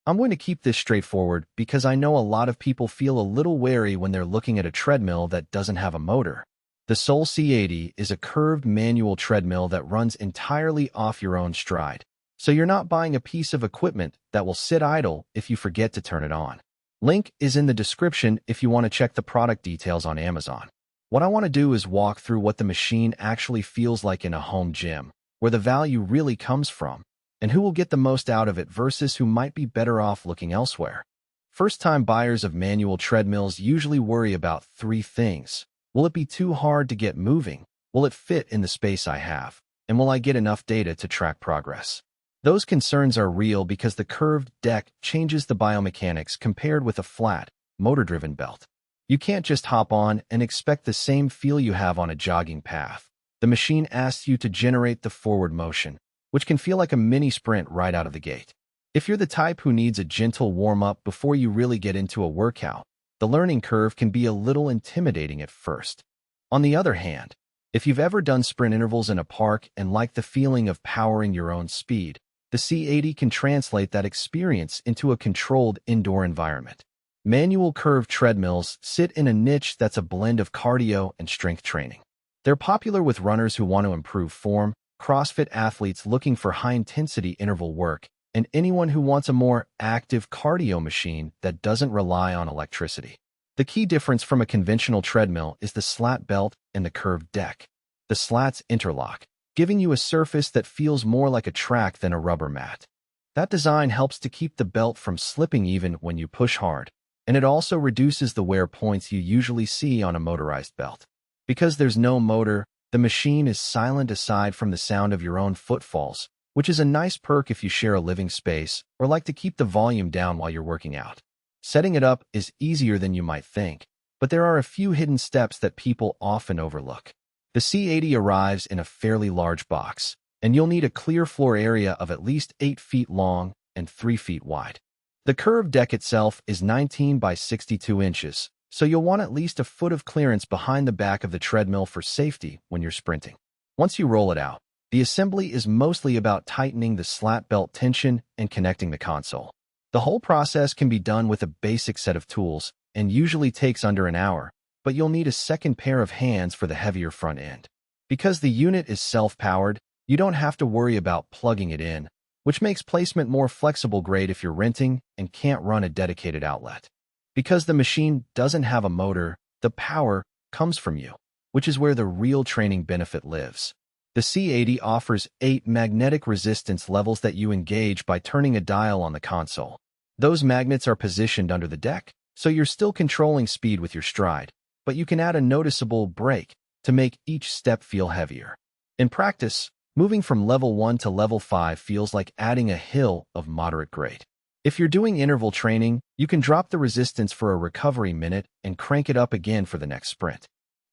I'm going to keep this straightforward because I know a lot of people feel a little wary when they're looking at a treadmill that doesn't have a motor. The Sole C80 is a curved manual treadmill that runs entirely off your own stride, so you're not buying a piece of equipment that will sit idle if you forget to turn it on. Link is in the description if you want to check the product details on Amazon. What I want to do is walk through what the machine actually feels like in a home gym, where the value really comes from, and who will get the most out of it versus who might be better off looking elsewhere. First-time buyers of manual treadmills usually worry about three things. Will it be too hard to get moving? Will it fit in the space I have? And will I get enough data to track progress? Those concerns are real because the curved deck changes the biomechanics compared with a flat, motor-driven belt. You can't just hop on and expect the same feel you have on a jogging path. The machine asks you to generate the forward motion, which can feel like a mini sprint right out of the gate. If you're the type who needs a gentle warm-up before you really get into a workout, the learning curve can be a little intimidating at first. On the other hand, if you've ever done sprint intervals in a park and like the feeling of powering your own speed, the C80 can translate that experience into a controlled indoor environment. Manual curved treadmills sit in a niche that's a blend of cardio and strength training. They're popular with runners who want to improve form, CrossFit athletes looking for high-intensity interval work, and anyone who wants a more active cardio machine that doesn't rely on electricity. The key difference from a conventional treadmill is the slat belt and the curved deck. The slats interlock, giving you a surface that feels more like a track than a rubber mat. That design helps to keep the belt from slipping even when you push hard, and it also reduces the wear points you usually see on a motorized belt. Because there's no motor, the machine is silent aside from the sound of your own footfalls, which is a nice perk if you share a living space or like to keep the volume down while you're working out. Setting it up is easier than you might think, but there are a few hidden steps that people often overlook. The C80 arrives in a fairly large box, and you'll need a clear floor area of at least 8 feet long and 3 feet wide. The curved deck itself is 19 by 62 inches, so you'll want at least a foot of clearance behind the back of the treadmill for safety when you're sprinting. Once you roll it out, the assembly is mostly about tightening the slat belt tension and connecting the console. The whole process can be done with a basic set of tools and usually takes under an hour, but you'll need a second pair of hands for the heavier front end. Because the unit is self-powered, you don't have to worry about plugging it in, which makes placement more flexible great if you're renting and can't run a dedicated outlet. Because the machine doesn't have a motor, the power comes from you, which is where the real training benefit lives. The C80 offers 8 magnetic resistance levels that you engage by turning a dial on the console. Those magnets are positioned under the deck, so you're still controlling speed with your stride, but you can add a noticeable brake to make each step feel heavier. In practice, moving from level 1 to level 5 feels like adding a hill of moderate grade. If you're doing interval training, you can drop the resistance for a recovery minute and crank it up again for the next sprint.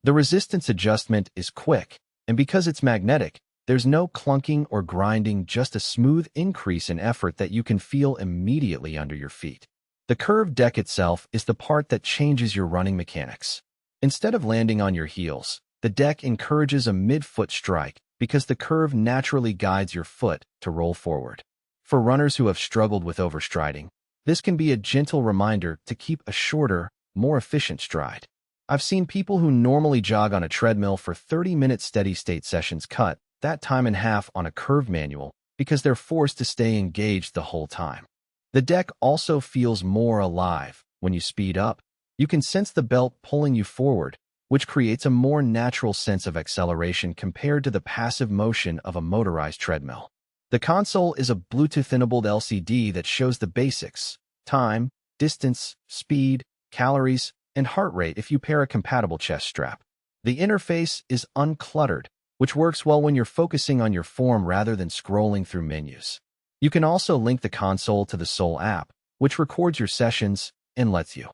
The resistance adjustment is quick, and because it's magnetic, there's no clunking or grinding, just a smooth increase in effort that you can feel immediately under your feet. The curved deck itself is the part that changes your running mechanics. Instead of landing on your heels, the deck encourages a mid-foot strike because the curve naturally guides your foot to roll forward. For runners who have struggled with overstriding, this can be a gentle reminder to keep a shorter, more efficient stride. I've seen people who normally jog on a treadmill for 30-minute steady-state sessions cut that time in half on a curved manual because they're forced to stay engaged the whole time. The deck also feels more alive. When you speed up, you can sense the belt pulling you forward, which creates a more natural sense of acceleration compared to the passive motion of a motorized treadmill. The console is a Bluetooth-enabled LCD that shows the basics: time, distance, speed, calories, and heart rate if you pair a compatible chest strap. The interface is uncluttered, which works well when you're focusing on your form rather than scrolling through menus. You can also link the console to the Sole app, which records your sessions and lets you